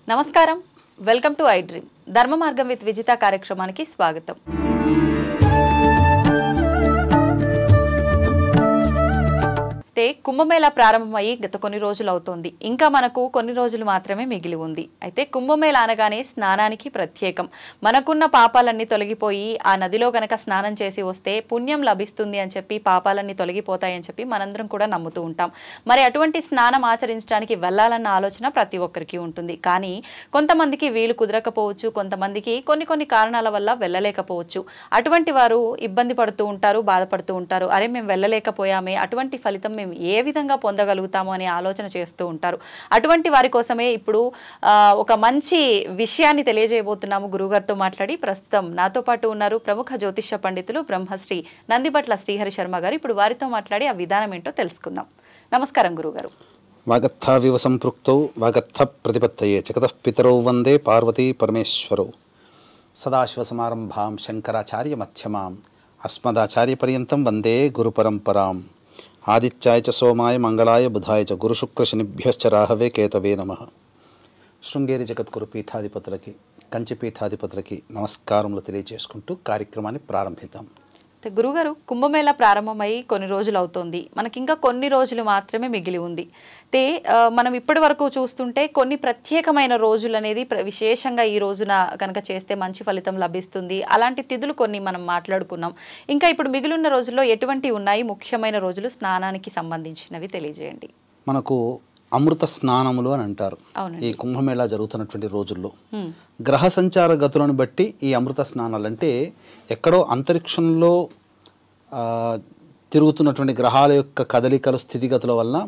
నమస్కారం, welcome to I dream. ధర్మ మార్గం విత్ విజిత కార్యక్రమానికి స్వాగతం. కుంభమేళా ప్రారంభమయ్యి గత కొన్ని రోజులు అవుతోంది. ఇంకా మనకు కొన్ని రోజులు మాత్రమే మిగిలి ఉంది. అయితే కుంభమేళా అనగానే స్నానానికి ప్రత్యేకం. మనకున్న పాపాలన్నీ తొలగిపోయి ఆ నదిలో గనక స్నానం చేసి వస్తే పుణ్యం లభిస్తుంది అని చెప్పి, పాపాలన్నీ తొలగిపోతాయని చెప్పి మనందరం కూడా నమ్ముతూ ఉంటాం. మరి అటువంటి స్నానం ఆచరించడానికి వెళ్ళాలన్న ఆలోచన ప్రతి ఒక్కరికి ఉంటుంది. కానీ కొంతమందికి వీలు కుదరకపోవచ్చు, కొంతమందికి కొన్ని కారణాల వల్ల వెళ్ళలేకపోవచ్చు. అటువంటి వారు ఇబ్బంది పడుతూ ఉంటారు, బాధపడుతూ ఉంటారు. అరే మేము వెళ్ళలేకపోయామే, అటువంటి ఫలితం మేము ఏ విధంగా పొందగలుగుతాము అనే ఆలోచన చేస్తూ ఉంటారు. అటువంటి వారి కోసమే ఇప్పుడు ఒక మంచి విషయాన్ని తెలియజేయబోతున్నాము. గురుగారితో మాట్లాడి ప్రస్తుతం నాతో పాటు ఉన్నారు ప్రముఖ జ్యోతిష్య పండితులు బ్రహ్మశ్రీ నందిబట్ల శ్రీహరి శర్మ గారు. ఇప్పుడు వారితో మాట్లాడి ఆ విధానం ఏంటో తెలుసుకుందాం. నమస్కారం గురుగారు. వాగర్థావివ సంపృక్తౌ వాగర్థ ప్రతిపత్తయే జగతః పితరౌ వందే పార్వతీ పరమేశ్వరౌ. సదాశివసమారంభాం శంకరాచార్య మధ్యమాం అస్మదాచార్య పర్యంతం వందే గురు పరంపరాం. ఆదిత్యాయ చ సోమాయ మంగళాయ బుధాయ చ గురుశుక్ర శనిభ్యశ్చ రాహవే కేతవే నమః. శృంగేరి జగద్గురు పీఠాధిపతులకి, కంచి పీఠాధిపతులకి నమస్కారములు తెలియజేసుకుంటూ కార్యక్రమాన్ని ప్రారంభిద్దాం. గురుగారు, కుంభమేళా ప్రారంభమై కొన్ని రోజులు అవుతోంది. మనకి ఇంకా కొన్ని రోజులు మాత్రమే మిగిలి ఉంది. అయితే మనం ఇప్పటి వరకు చూస్తుంటే కొన్ని ప్రత్యేకమైన రోజులు అనేది విశేషంగా ఈ రోజున కనుక చేస్తే మంచి ఫలితం లభిస్తుంది. అలాంటి తిథులు కొన్ని మనం మాట్లాడుకున్నాం. ఇంకా ఇప్పుడు మిగిలిన రోజుల్లో ఎటువంటి ఉన్నాయి ముఖ్యమైన రోజులు స్నానానికి సంబంధించినవి తెలియజేయండి. మనకు అమృత స్నానములు అని అంటారు. ఈ కుంభమేళా జరుగుతున్నటువంటి రోజుల్లో గ్రహ సంచార గతులను బట్టి ఈ అమృత స్నానాలు అంటే ఎక్కడో అంతరిక్షంలో తిరుగుతున్నటువంటి గ్రహాల యొక్క కదలికలు, స్థితిగతుల వలన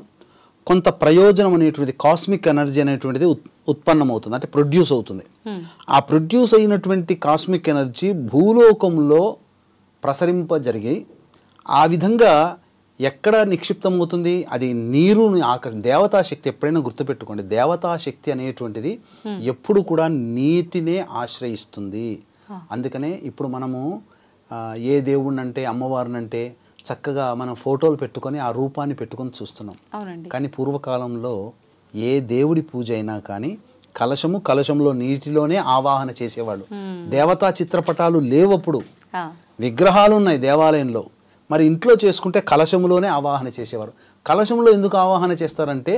కొంత ప్రయోజనం అనేటువంటిది, కాస్మిక్ ఎనర్జీ అనేటువంటిది ఉత్పన్నమవుతుంది, అంటే ప్రొడ్యూస్ అవుతుంది. ఆ ప్రొడ్యూస్ అయినటువంటి కాస్మిక్ ఎనర్జీ భూలోకంలో ప్రసరింపజరిగి ఆ విధంగా ఎక్కడ నిక్షిప్తమవుతుంది, అది నీరుని దేవతాశక్తి. ఎప్పుడైనా గుర్తుపెట్టుకోండి, దేవతాశక్తి అనేటువంటిది ఎప్పుడు కూడా నీటినే ఆశ్రయిస్తుంది. అందుకనే ఇప్పుడు మనము ఏ దేవుడినంటే, అమ్మవారినంటే చక్కగా మనం ఫోటోలు పెట్టుకొని ఆ రూపాన్ని పెట్టుకొని చూస్తున్నాం. కానీ పూర్వకాలంలో ఏ దేవుడి పూజ అయినా కానీ కలశంలో నీటిలోనే ఆవాహన చేసేవాళ్ళు. దేవతా చిత్రపటాలు లేవప్పుడు, విగ్రహాలు ఉన్నాయి దేవాలయంలో, మరి ఇంట్లో చేసుకుంటే కలశములోనే ఆవాహన చేసేవారు. కలశంలో ఎందుకు ఆవాహన చేస్తారంటే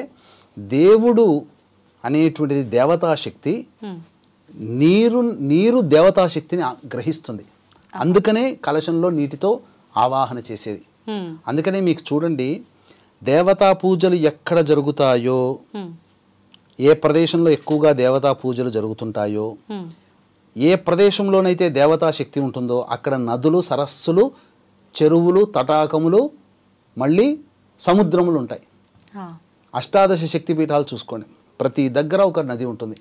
దేవుడు అనేటువంటిది దేవతాశక్తి, నీరు దేవతాశక్తిని గ్రహిస్తుంది. అందుకనే కలశంలో నీటితో ఆవాహన చేసేది. అందుకనే మీకు చూడండి, దేవతా పూజలు ఎక్కడ జరుగుతాయో, ఏ ప్రదేశంలో ఎక్కువగా దేవతా పూజలు జరుగుతుంటాయో, ఏ ప్రదేశంలోనైతే దేవతాశక్తి ఉంటుందో అక్కడ నదులు, సరస్సులు, చెరువులు, తటాకములు, మళ్ళీ సముద్రములు ఉంటాయి. అష్టాదశ శక్తిపీఠాలు చూసుకోండి, ప్రతి దగ్గర ఒక నది ఉంటుంది.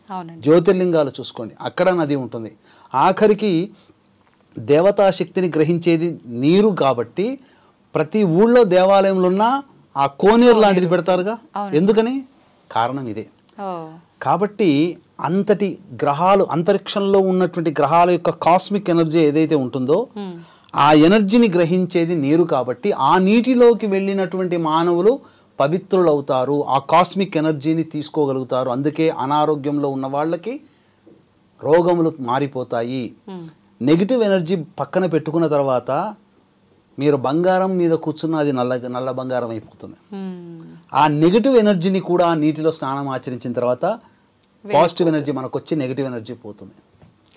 జ్యోతిర్లింగాలు చూసుకోండి, అక్కడ నది ఉంటుంది. ఆఖరికి దేవతాశక్తిని గ్రహించేది నీరు కాబట్టి ప్రతి ఊళ్ళో దేవాలయంలో ఉన్న ఆ కోనేరు లాంటిది పెడతారుగా. ఎందుకని? కారణం ఇదే. కాబట్టి అంతటి గ్రహాలు, అంతరిక్షంలో ఉన్నటువంటి గ్రహాల యొక్క కాస్మిక్ ఎనర్జీ ఏదైతే ఉంటుందో ఆ ఎనర్జీని గ్రహించేది నీరు కాబట్టి ఆ నీటిలోకి వెళ్ళినటువంటి మానవులు పవిత్రులవుతారు, ఆ కాస్మిక్ ఎనర్జీని తీసుకోగలుగుతారు. అందుకే అనారోగ్యంలో ఉన్న వాళ్ళకి రోగములు మారిపోతాయి. నెగిటివ్ ఎనర్జీ పక్కన పెట్టుకున్న తర్వాత మీరు బంగారం మీద కూర్చున్న అది నల్ల బంగారం అయిపోతుంది. ఆ నెగిటివ్ ఎనర్జీని కూడా నీటిలో స్నానం ఆచరించిన తర్వాత పాజిటివ్ ఎనర్జీ మనకు వచ్చి నెగిటివ్ ఎనర్జీ పోతుంది.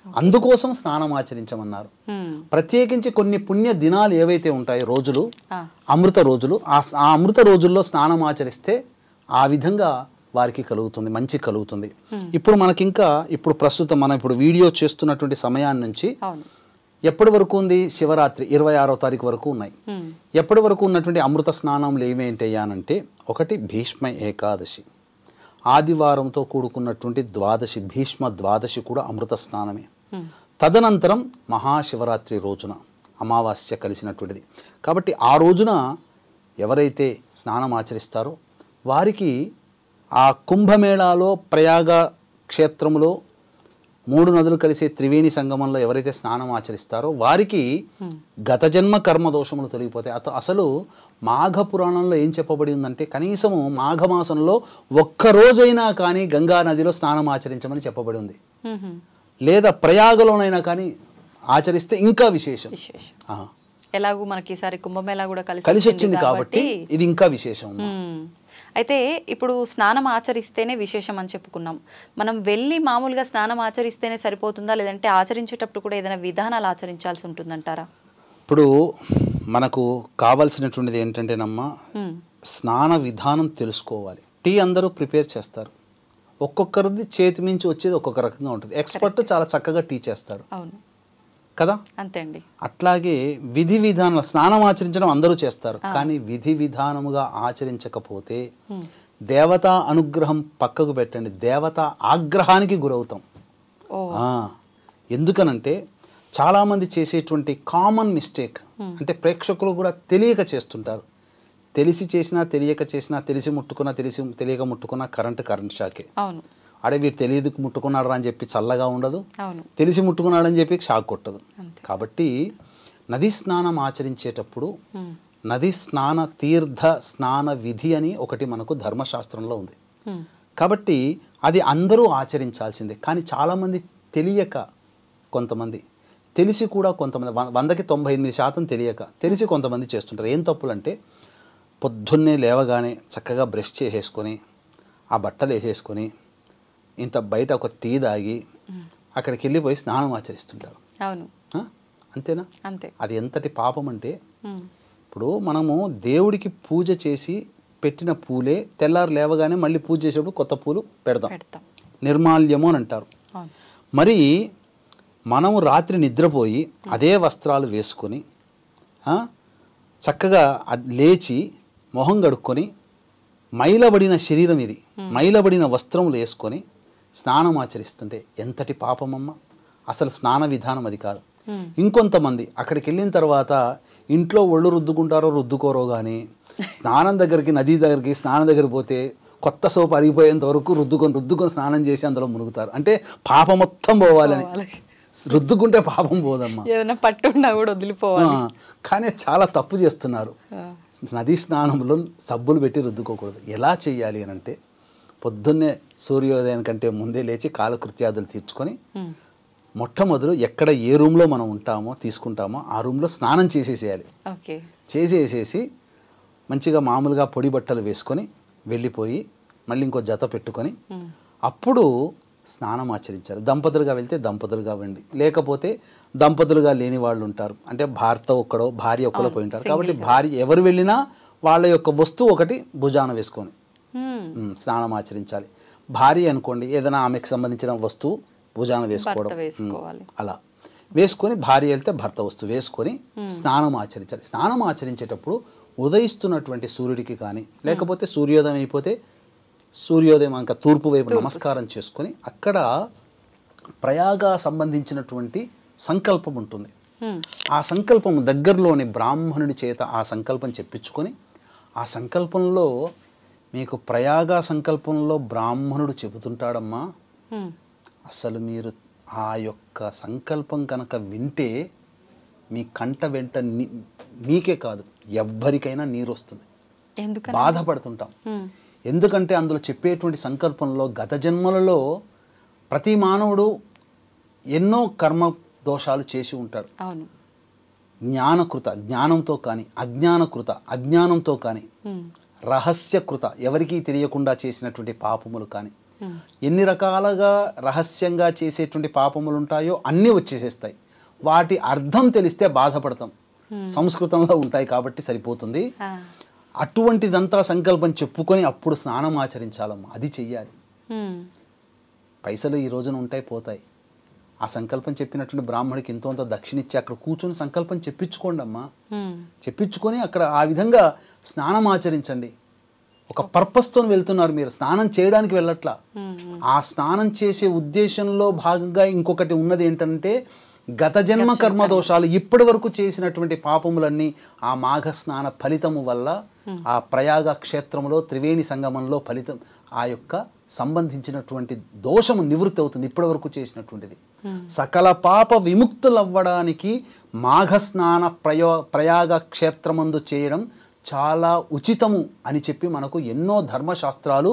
అందుకోసం స్నానం ఆచరించమన్నారు. ప్రత్యేకించి కొన్ని పుణ్య దినాలు ఏవైతే ఉంటాయో, రోజులు, అమృత రోజులు, ఆ అమృత రోజుల్లో స్నానం ఆచరిస్తే ఆ విధంగా వారికి కలుగుతుంది, మంచి కలుగుతుంది. ఇప్పుడు మనకింకా ఇప్పుడు ప్రస్తుతం మనం ఇప్పుడు వీడియో చేస్తున్నటువంటి సమయాన్ని నుంచి ఎప్పటి వరకు ఉంది? శివరాత్రి 26వ తారీఖు వరకు ఉన్నాయి. ఎప్పటి వరకు ఉన్నటువంటి అమృత స్నానంలు ఏమేంటయ్యానంటే, ఒకటి భీష్మ ఏకాదశి, ఆదివారంతో కూడుకున్నటువంటి ద్వాదశి, భీష్మ ద్వాదశి కూడా అమృత స్నానమే. తదనంతరం మహాశివరాత్రి రోజున అమావాస్య కలిసినటువంటిది. కాబట్టి ఆ రోజున ఎవరైతే స్నానం ఆచరిస్తారో వారికి ఆ కుంభమేళాలో, ప్రయాగ క్షేత్రములో 3 నదులు కలిసే త్రివేణి సంగమంలో ఎవరైతే స్నానం ఆచరిస్తారో వారికి గత జన్మ కర్మ దోషములు తొలగిపోతాయి. అసలు మాఘ పురాణంలో ఏం చెప్పబడి ఉందంటే కనీసము మాఘమాసంలో ఒక్కరోజైనా కానీ గంగా నదిలో స్నానం ఆచరించమని చెప్పబడి ఉంది. లేదా ప్రయాగలోనైనా కానీ ఆచరిస్తే ఇంకా విశేషం. ఎలాగూ మనకి ఈసారి కుంభమేళా కూడా కలిసి వచ్చింది కాబట్టి ఇది ఇంకా విశేషం. అయితే ఇప్పుడు స్నానం ఆచరిస్తేనే విశేషం అని చెప్పుకున్నాం. మనం వెళ్ళి మామూలుగా స్నానం ఆచరిస్తేనే సరిపోతుందా, లేదంటే ఆచరించేటప్పుడు కూడా ఏదైనా విధానాలు ఆచరించాల్సి ఉంటుందంటారా? ఇప్పుడు మనకు కావాల్సినటువంటిది ఏంటంటేనమ్మా, స్నాన విధానం తెలుసుకోవాలి. టీ అందరూ ప్రిపేర్ చేస్తారు, ఒక్కొక్కరిది చేతి మించి వచ్చేది ఒక్కొక్క రకంగా ఉంటుంది. ఎక్స్పర్ట్ చాలా చక్కగా టీ చేస్తాడు కదా, అంతే అండి. అట్లాగే విధి విధానం, స్నానం ఆచరించడం అందరూ చేస్తారు, కానీ విధి విధానముగా ఆచరించకపోతే దేవతా అనుగ్రహం పక్కకు పెట్టండి, దేవతా ఆగ్రహానికి గురవుతాం. ఎందుకనంటే చాలామంది చేసేటువంటి కామన్ మిస్టేక్ అంటే ప్రేక్షకులు కూడా తెలియక చేస్తుంటారు. తెలిసి చేసినా తెలియక చేసినా, తెలిసి ముట్టుకున్నా తెలియక ముట్టుకున్నా కరెంట్ షాకే. అడే వీడు తెలియదు ముట్టుకున్నాడు అని చెప్పి చల్లగా ఉండదు, తెలిసి ముట్టుకున్నాడని చెప్పి షాక్ కొట్టదు. కాబట్టి నది స్నానం ఆచరించేటప్పుడు నది స్నాన తీర్థ స్నాన విధి అని ఒకటి మనకు ధర్మశాస్త్రంలో ఉంది. కాబట్టి అది అందరూ ఆచరించాల్సిందే. కానీ చాలామంది తెలియక, కొంతమంది తెలిసి కూడా, కొంతమంది 100కి 98% తెలియక, తెలిసి కొంతమంది చేస్తుంటారు. ఏం తప్పులంటే పొద్దున్నే లేవగానే చక్కగా బ్రష్ చేసేసుకొని ఆ బట్టలు వేసేసుకొని ఇంత బయట ఒక టీ తాగి అక్కడికి వెళ్ళిపోయి స్నానం ఆచరిస్తుంటారు. అంతేనా? అంతే. అది ఎంతటి పాపం అంటే, ఇప్పుడు మనము దేవుడికి పూజ చేసి పెట్టిన పూలే తెల్లారు లేవగానే మళ్ళీ పూజ చేసేటప్పుడు కొత్త పూలు పెడతాం, నిర్మాల్యము అని అంటారు. మరి మనము రాత్రి నిద్రపోయి అదే వస్త్రాలు వేసుకొని చక్కగా లేచి మొహం కడుక్కొని మైలబడిన శరీరం ఇది, మైలబడిన వస్త్రములు వేసుకొని స్నానం ఆచరిస్తుంటే ఎంతటి పాపమమ్మ. అసలు స్నాన విధానం అది కాదు. ఇంకొంతమంది అక్కడికి వెళ్ళిన తర్వాత ఇంట్లో ఒళ్ళు రుద్దుకుంటారో రుద్దుకోరో కానీ స్నానం దగ్గరికి, నది దగ్గరికి, స్నానం దగ్గరికి పోతే కొత్త సోపు అరిగిపోయేంత వరకు రుద్దుకొని స్నానం చేసి అందులో మునుగుతారు. అంటే పాపం మొత్తం పోవాలని. రుద్దుకుంటే పాపం పోదమ్మా, పట్టున్నా కూడా వదిలిపోవాలి. కానీ చాలా తప్పు చేస్తున్నారు. నదీ స్నానంలో సబ్బులు పెట్టి రుద్దుకోకూడదు. ఎలా చేయాలి అని అంటే పొద్దున్నే సూర్యోదయం కంటే ముందే లేచి కాలకృత్యాదులు తీర్చుకొని మొట్టమొదలు ఎక్కడ ఏ రూమ్లో మనం ఉంటామో తీసుకుంటామో ఆ రూమ్లో స్నానం చేసేసేయాలి. చేసేసేసి మంచిగా మామూలుగా పొడి బట్టలు వేసుకొని వెళ్ళిపోయి మళ్ళీ ఇంకో జత పెట్టుకొని అప్పుడు స్నానం ఆచరించాలి. దంపతులుగా వెళ్తే దంపతులుగా వెళ్ళండి, లేకపోతే దంపతులుగా లేని వాళ్ళు ఉంటారు, అంటే భర్త ఒక్కడో భార్య ఒక్కడో పోయి ఉంటారు. కాబట్టి భార్య ఎవరు వెళ్ళినా వాళ్ళ యొక్క వస్తువు ఒకటి భుజాన వేసుకొని స్నానం ఆచరించాలి. భార్య అనుకోండి ఏదైనా ఆమెకు సంబంధించిన వస్తువు భుజాన వేసుకోవడం, అలా వేసుకొని భార్య వెళ్తే భర్త వస్తువు వేసుకొని స్నానం ఆచరించాలి. స్నానం ఆచరించేటప్పుడు ఉదయిస్తున్నటువంటి సూర్యుడికి కానీ లేకపోతే సూర్యోదయం అయిపోతే సూర్యోదయం ఇంకా తూర్పు వైపు నమస్కారం చేసుకొని అక్కడ ప్రయాగ సంబంధించినటువంటి సంకల్పం ఉంటుంది. ఆ సంకల్పం దగ్గరలోని బ్రాహ్మణుడి చేత ఆ సంకల్పం చెప్పించుకొని ఆ సంకల్పంలో మీకు ప్రయాగ సంకల్పంలో బ్రాహ్మణుడు చెబుతుంటాడమ్మా, అసలు మీరు ఆ యొక్క సంకల్పం కనుక వింటే మీ కంట వెంట మీకే కాదు ఎవ్వరికైనా నీరు వస్తుంది. బాధపడుతుంటాం, ఎందుకంటే అందులో చెప్పేటువంటి సంకల్పంలో గత జన్మలలో ప్రతి మానవుడు ఎన్నో కర్మ దోషాలు చేసి ఉంటాడు. జ్ఞానకృత జ్ఞానంతో కానీ, అజ్ఞానకృత అజ్ఞానంతో కానీ, రహస్యకృత ఎవరికీ తెలియకుండా చేసినటువంటి పాపములు కానీ, ఎన్ని రకాలుగా రహస్యంగా చేసేటువంటి పాపములు ఉంటాయో అన్నీ వచ్చేసేస్తాయి. వాటి అర్థం తెలిస్తే బాధపడతాం. సంస్కృతంలో ఉంటాయి కాబట్టి సరిపోతుంది. అటువంటిదంతా సంకల్పం చెప్పుకొని అప్పుడు స్నానం ఆచరించాలమ్మా, అది చెయ్యాలి. పైసలు ఈ రోజున ఉంటాయి పోతాయి. ఆ సంకల్పం చెప్పినటువంటి బ్రాహ్మడికి ఎంతో దక్షిణ ఇచ్చి అక్కడ కూర్చొని సంకల్పం చెప్పించుకోండి అమ్మా. చెప్పించుకొని అక్కడ ఆ విధంగా స్నానం ఆచరించండి. ఒక పర్పస్తో వెళ్తున్నారు మీరు, స్నానం చేయడానికి వెళ్ళట్లా. ఆ స్నానం చేసే ఉద్దేశంలో భాగంగా ఇంకొకటి ఉన్నది ఏంటంటే గత జన్మ కర్మ దోషాలు ఇప్పటి వరకు చేసినటువంటి పాపములన్నీ ఆ మాఘ స్నాన ఫలితము వల్ల ఆ ప్రయాగ క్షేత్రంలో త్రివేణి సంగమంలో ఫలితం ఆ యొక్క సంబంధించినటువంటి దోషము నివృత్తి అవుతుంది ఇప్పటి చేసినటువంటిది. సకల పాప విముక్తులవ్వడానికి మాఘస్నాన ప్రయాగ క్షేత్రమందు చేయడం చాలా ఉచితము అని చెప్పి మనకు ఎన్నో ధర్మశాస్త్రాలు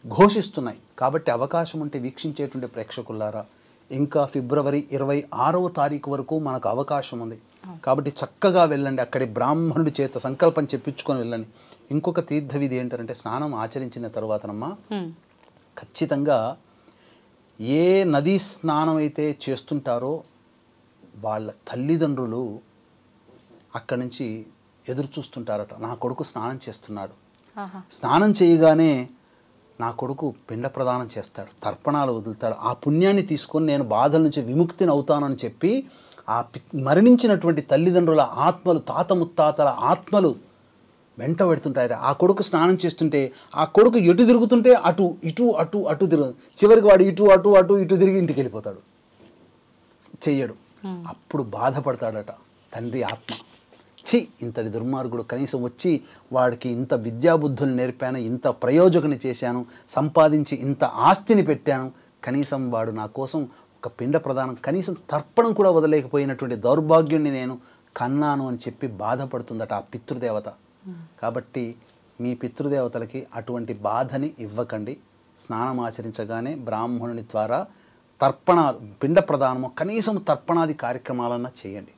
ఘోషిస్తున్నాయి. కాబట్టి అవకాశం ఉంటే వీక్షించేటువంటి ప్రేక్షకులారా, ఇంకా ఫిబ్రవరి 26వ తారీఖు వరకు మనకు అవకాశం ఉంది. కాబట్టి చక్కగా వెళ్ళండి, అక్కడి బ్రాహ్మణుడి చేత సంకల్పం చెప్పించుకొని వెళ్ళండి. ఇంకొక తీర్థ విధి ఏంటంటే స్నానం ఆచరించిన తర్వాతనమ్మా ఖచ్చితంగా ఏ నదీ స్నానం అయితే చేస్తుంటారో వాళ్ళ తల్లిదండ్రులు అక్కడి నుంచి ఎదురు చూస్తుంటారట. నా కొడుకు స్నానం చేస్తున్నాడు, స్నానం చేయగానే నా కొడుకు పిండ ప్రదానం చేస్తాడు, తర్పణాలు వదులుతాడు, ఆ పుణ్యాన్ని తీసుకొని నేను బాధల నుంచి విముక్తిని అవుతానని చెప్పి ఆ మరణించినటువంటి తల్లిదండ్రుల ఆత్మలు, తాత ముత్తాతల ఆత్మలు వెంట పెడుతుంటాయి. ఆ కొడుకు స్నానం చేస్తుంటే ఆ కొడుకు ఎటు తిరుగుతుంటే అటు ఇటు అటు అటు తిరుగు, చివరికి వాడు ఇటు అటు అటు ఇటు తిరిగి ఇంటికి వెళ్ళిపోతాడు, చెయ్యడు. అప్పుడు బాధపడతాడట తండ్రి ఆత్మ. ఛీ, ఇంతటి దుర్మార్గుడు, కనీసం వచ్చి వాడికి ఇంత విద్యాబుద్ధులు నేర్పాను, ఇంత ప్రయోజకుని చేశాను, సంపాదించి ఇంత ఆస్తిని పెట్టాను, కనీసం వాడు నా కోసం ఒక పిండ ప్రదానం, కనీసం తర్పణం కూడా వదలేకపోయినటువంటి దౌర్భాగ్యుణ్ణి నేను కన్నాను అని చెప్పి బాధపడుతుందట ఆ పితృదేవత. కాబట్టి మీ పితృదేవతలకి అటువంటి బాధని ఇవ్వకండి. స్నానం ఆచరించగానే బ్రాహ్మణుని ద్వారా తర్పణ పిండ ప్రదానము, కనీసం తర్పణాది కార్యక్రమాలన్నా చేయండి.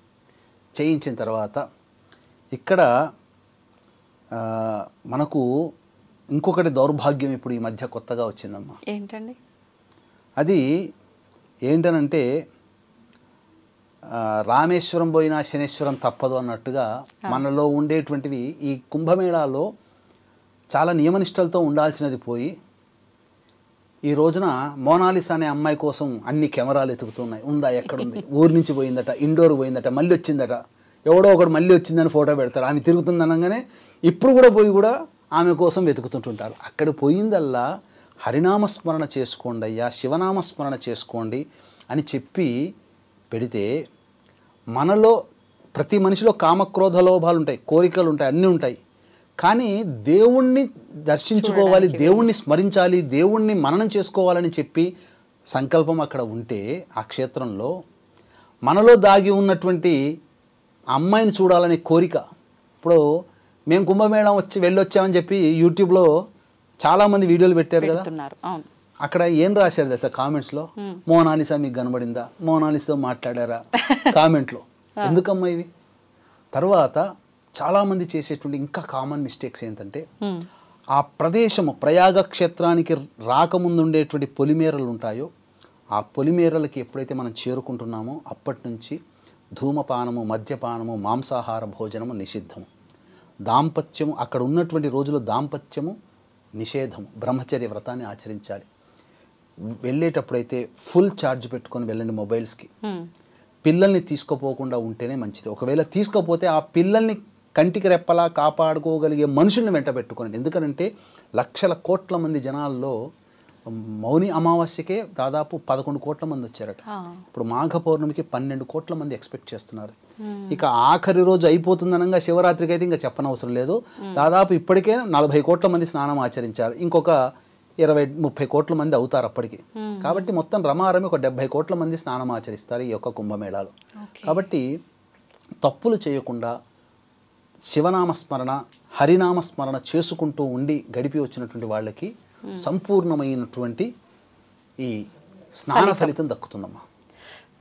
చేయించిన తర్వాత ఇక్కడ మనకు ఇంకొకటి దౌర్భాగ్యం ఇప్పుడు ఈ మధ్య కొత్తగా వచ్చిందమ్మా. ఏంటండి అది? ఏంటనంటే రామేశ్వరం పోయినా శనేశ్వరం తప్పదు అన్నట్టుగా మనలో ఉండేటువంటివి ఈ కుంభమేళాలో చాలా నియమనిష్టలతో ఉండాల్సినది పోయి ఈ రోజున మోనాలిసా అనే అమ్మాయి కోసం అన్ని కెమెరాలు ఎతుకుతున్నాయి. ఉందా, ఎక్కడుంది, ఊరి నుంచి పోయిందట, ఇండోర్ పోయిందట, మళ్ళీ వచ్చిందట, ఎవడో ఒకడు మళ్ళీ వచ్చిందని ఫోటో పెడతారు. ఆమె తిరుగుతుంది అనగానే ఇప్పుడు కూడా పోయి కూడా ఆమె కోసం వెతుకుతుంటుంటారు. అక్కడ పోయిందల్లా హరినామస్మరణ చేసుకోండి అయ్యా, శివనామస్మరణ చేసుకోండి అని చెప్పి పెడితే, మనలో ప్రతి మనిషిలో కామక్రోధ లోభాలు ఉంటాయి, కోరికలు ఉంటాయి, అన్నీ ఉంటాయి. కానీ దేవుణ్ణి దర్శించుకోవాలి, దేవుణ్ణి స్మరించాలి, దేవుణ్ణి మననం చేసుకోవాలని చెప్పి సంకల్పం అక్కడ ఉంటే ఆ క్షేత్రంలో మనలో దాగి ఉన్నటువంటి అమ్మాయిని చూడాలనే కోరిక. ఇప్పుడు మేము కుంభమేళం వెళ్ళొచ్చామని చెప్పి యూట్యూబ్లో చాలామంది వీడియోలు పెట్టారు కదా, అక్కడ ఏం రాశారు తెలుసా కామెంట్స్లో? మోనాలిసా మీకు కనబడిందా, మోనాలిసాతో మాట్లాడారా కామెంట్లో. ఎందుకమ్మా ఇవి? తర్వాత చాలామంది చేసేటువంటి ఇంకా కామన్ మిస్టేక్స్ ఏంటంటే, ఆ ప్రదేశము ప్రయాగ క్షేత్రానికి రాకముందు ఉండేటువంటి పొలిమేరలు ఉంటాయో ఆ పొలిమేరలకి ఎప్పుడైతే మనం చేరుకుంటున్నామో అప్పటి నుంచి ధూమపానము, మద్యపానము, మాంసాహార భోజనము నిషిద్ధము. దాంపత్యము, అక్కడ ఉన్నటువంటి రోజుల్లో దాంపత్యము నిషేధము. బ్రహ్మచర్య వ్రతాన్ని ఆచరించాలి. వెళ్ళేటప్పుడైతే ఫుల్ ఛార్జ్ పెట్టుకొని వెళ్ళండి మొబైల్స్కి. పిల్లల్ని తీసుకుపోకుండా ఉంటేనే మంచిది. ఒకవేళ తీసుకపోతే ఆ పిల్లల్ని కంటికి రెప్పలా కాపాడుకోగలిగే మనుషుల్ని వెంట పెట్టుకోండి. ఎందుకంటే లక్షల కోట్ల మంది జనాల్లో మౌని అమావాస్యకే దాదాపు 11 కోట్ల మంది వచ్చారట. ఇప్పుడు మాఘ పౌర్ణమికి 12 కోట్ల మంది ఎక్స్పెక్ట్ చేస్తున్నారు. ఇక ఆఖరి రోజు అయిపోతుందనగా శివరాత్రికి అయితే ఇంకా చెప్పనవసరం లేదు. దాదాపు ఇప్పటికే 40 కోట్ల మంది స్నానం ఆచరించారు. ఇంకొక 20-30 కోట్ల మంది అవుతారు అప్పటికి. కాబట్టి మొత్తం రమారమి ఒక 70 కోట్ల మంది స్నానం ఆచరిస్తారు ఈ యొక్క కుంభమేళాలో. కాబట్టి తప్పులు చేయకుండా శివనామస్మరణ, హరినామస్మరణ చేసుకుంటూ ఉండి గడిపి వచ్చినటువంటి వాళ్ళకి సంపూర్ణమైనటువంటి ఈ స్నాన ఫలితం దక్కుతుందమ్మా.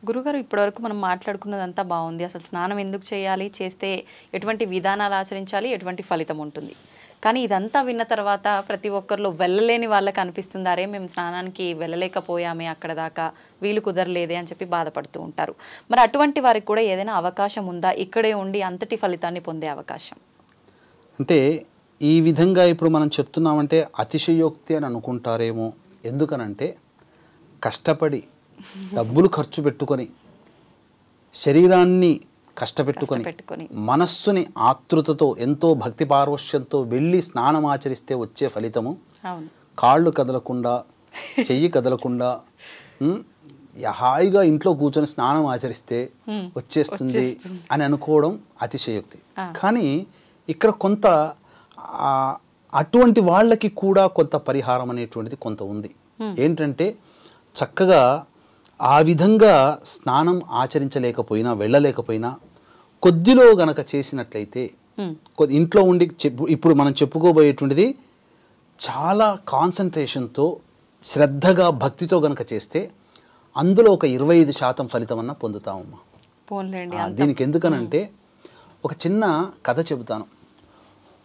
గురుగారు, ఇప్పటివరకు మనం మాట్లాడుకున్నదంతా బాగుంది. అసలు స్నానం ఎందుకు చేయాలి, చేస్తే ఎటువంటి విధానాలు ఆచరించాలి, ఎటువంటి ఫలితం ఉంటుంది. కానీ ఇదంతా విన్న తర్వాత ప్రతి ఒక్కరిలో వెళ్ళలేని వాళ్ళకి అనిపిస్తుంది, అరే మేము స్నానానికి వెళ్ళలేకపోయామే, అక్కడ దాకా వీలు కుదరలేదే అని చెప్పి బాధపడుతూ ఉంటారు. మరి అటువంటి వారికి కూడా ఏదైనా అవకాశం ఉందా, ఇక్కడే ఉండి అంతటి ఫలితాన్ని పొందే అవకాశం? అంటే ఈ విధంగా ఇప్పుడు మనం చెప్తున్నామంటే అతిశయోక్తి అని అనుకుంటారేమో. ఎందుకనంటే కష్టపడి డబ్బులు ఖర్చు పెట్టుకొని, శరీరాన్ని కష్టపెట్టుకొని, మనస్సుని ఆతృతతో ఎంతో భక్తి పార్వశ్యంతో వెళ్ళి స్నానం ఆచరిస్తే వచ్చే ఫలితము కాళ్ళు కదలకుండా, చెయ్యి కదలకుండా హాయిగా ఇంట్లో కూర్చొని స్నానం ఆచరిస్తే వచ్చేస్తుంది అని అనుకోవడం అతిశయోక్తి. కానీ ఇక్కడ కొంత అటువంటి వాళ్ళకి కూడా కొంత పరిహారం అనేటువంటిది కొంత ఉంది. ఏంటంటే చక్కగా ఆ విధంగా స్నానం ఆచరించలేకపోయినా వెళ్ళలేకపోయినా కొద్దిలో గనక చేసినట్లయితే ఇంట్లో ఉండి ఇప్పుడు మనం చెప్పుకోబోయేటువంటిది చాలా కాన్సన్ట్రేషన్తో శ్రద్ధగా భక్తితో గనక చేస్తే అందులో ఒక 25% ఫలితం అన్న పొందుతామమ్మా. దీనికి ఎందుకనంటే ఒక చిన్న కథ చెబుతాను.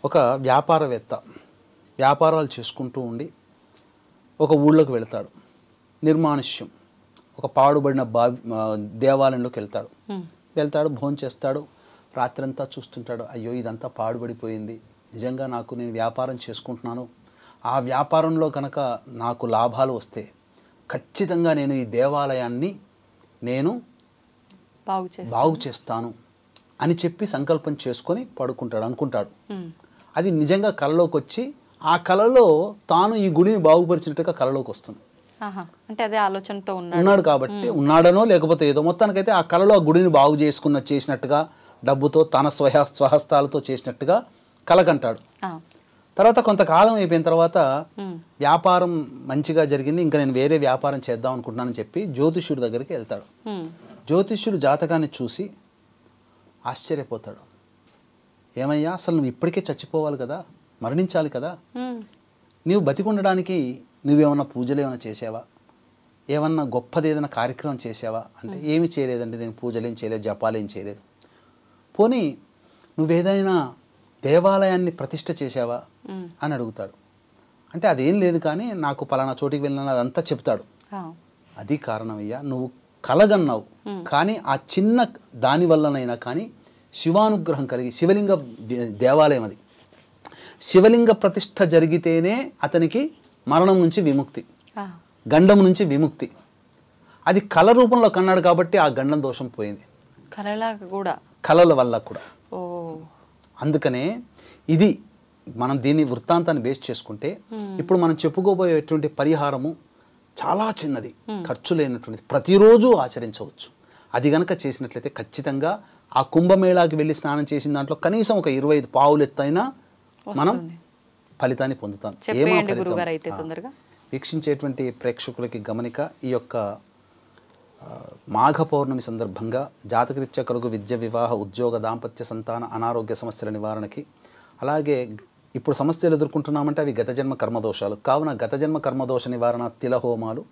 ఒక వ్యాపారవేత్త వ్యాపారాలు చేసుకుంటూ ఉండి ఒక ఊళ్ళోకి వెళ్తాడు. నిర్మానుష్యం ఒక పాడుబడిన దేవాలయంలోకి వెళ్తాడు, భోజనం చేస్తాడు. రాత్రంతా చూస్తుంటాడు, అయ్యో ఇదంతా పాడుబడిపోయింది, నిజంగా నేను వ్యాపారం చేసుకుంటున్నాను, ఆ వ్యాపారంలో కనుక నాకు లాభాలు వస్తే ఖచ్చితంగా నేను ఈ దేవాలయాన్ని బాగు చేస్తాను అని చెప్పి సంకల్పం చేసుకొని అనుకుంటాడు. అది నిజంగా కలలోకి వచ్చి ఆ కలలో తాను ఈ గుడిని బాగుపరిచినట్టుగా కలలోకి వస్తుంది. అంటే అదే ఆలోచనతో ఉన్నాడు కాబట్టి, ఉన్నాడనో లేకపోతే ఏదో మొత్తానికైతే ఆ కలలో ఆ గుడిని బాగు చేసినట్టుగా డబ్బుతో తన స్వహస్తాలతో చేసినట్టుగా కలకంటాడు. తర్వాత కొంతకాలం అయిపోయిన తర్వాత వ్యాపారం మంచిగా జరిగింది, ఇంకా నేను వేరే వ్యాపారం చేద్దాం అనుకుంటున్నానని చెప్పి జ్యోతిష్యుడి దగ్గరికి వెళ్తాడు. జ్యోతిష్యుడు జాతకాన్ని చూసి ఆశ్చర్యపోతాడు. ఏమయ్యా, అసలు నువ్వు ఇప్పటికే చచ్చిపోవాలి కదా, మరణించాలి కదా, నీవు బతికుండడానికి నువ్వేమన్నా పూజలు ఏమైనా చేసావా, ఏమన్నా గొప్పది ఏదైనా కార్యక్రమం చేసావా అంటే ఏమి చేయలేదండి, నేను పూజలు ఏం చేయలేదు, జపాలు ఏం చేయలేదు. పోనీ నువ్వేదైనా దేవాలయాన్ని ప్రతిష్ఠ చేసావా అని అడుగుతాడు. అంటే అదేం లేదు, కానీ నాకు పలానా చోటికి వెళ్ళిన అదంతా చెప్తాడు. అది కారణమయ్యా, నువ్వు కలగన్నావు, కానీ ఆ చిన్న దాని వల్లనైనా కానీ శివానుగ్రహం కలిగి, శివలింగ దేవాలయం అది, శివలింగ ప్రతిష్ఠ జరిగితేనే అతనికి మరణం నుంచి విముక్తి, గండం నుంచి విముక్తి. అది కళ రూపంలో కన్నాడు కాబట్టి ఆ గండం దోషం పోయింది, కళల వల్ల కూడా. అందుకనే ఇది మనం దీన్ని వృత్తాంతాన్ని బేస్ చేసుకుంటే ఇప్పుడు మనం చెప్పుకోబోయేటువంటి పరిహారము చాలా చిన్నది, ఖర్చు లేనటువంటిది, ప్రతిరోజు ఆచరించవచ్చు. అది గనక చేసినట్లయితే ఖచ్చితంగా ఆ కుంభమేళాకి వెళ్ళి స్నానం చేసిన దాంట్లో కనీసం ఒక 25 పావులు ఎత్తైనా మనం ఫలితాన్ని పొందుతాం. వీక్షించేటువంటి ప్రేక్షకులకి గమనిక, ఈ యొక్క మాఘ పౌర్ణమి సందర్భంగా జాతకరీత్యా కలుగు విద్య, వివాహ, ఉద్యోగ, దాంపత్య, సంతాన, అనారోగ్య సమస్యల నివారణకి, అలాగే ఇప్పుడు సమస్యలు ఎదుర్కొంటున్నామంటే అవి గత జన్మ కర్మదోషాలు కావున గత జన్మ కర్మదోష నివారణ తిల హోమాలు,